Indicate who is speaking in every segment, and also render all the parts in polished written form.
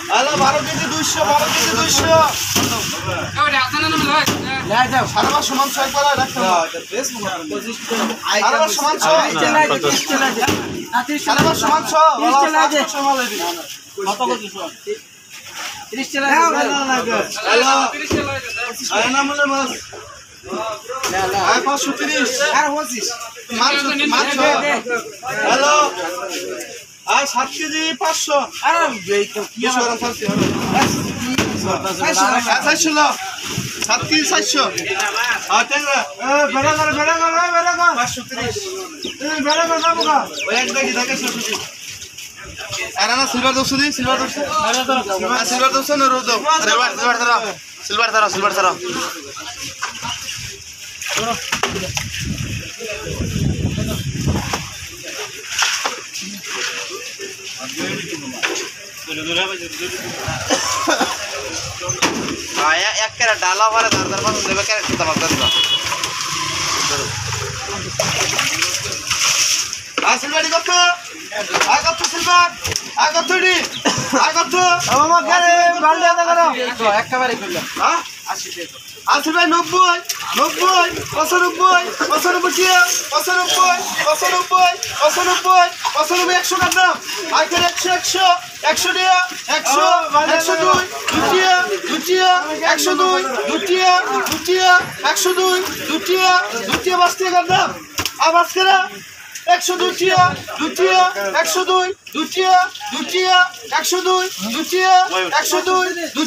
Speaker 1: hello 12 KG 200 12 KG 200 সারা মাস সমান 6 করে রাখতে সারা মাস সমান 6 সারা মাস সমান 6 কত কত 30 টাকা হ্যালো 30 টাকা না মনে মাছ আয় 530 আর 25 মাছ হ্যালো আয় 7 কেজি 500 আরে এই তো কি সরম থাকছে 7 কেজি 400 আর টেঙ্গা বেড়া করে 530 বেড়া করে না boga ওই এক দেখি দেখে 730 আর না সিলভার 200 দি সিলভার 200 সিলভার 200 না রোদ দাও সিলভার ধরো आया एक केरा डाला वाला दर पास देबे केरा तमाम दिबा सिल्वारी कत सिल्वर आगतडी मामा करे बाल्टी आदा करो एकबारे কইলাম হ্যাঁ 80 টাকা আসল ভাই 90 95 100 টাকা আইকের 100 টাকা 100 102 2 বাস্তি করলাম আবাস করে 102 টাকা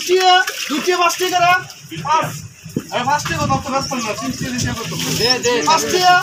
Speaker 1: 102 বাস্তি করা 5 আরে 5 টাকা কত ব্যস্ত না 3 টাকা কত দে 5 টাকা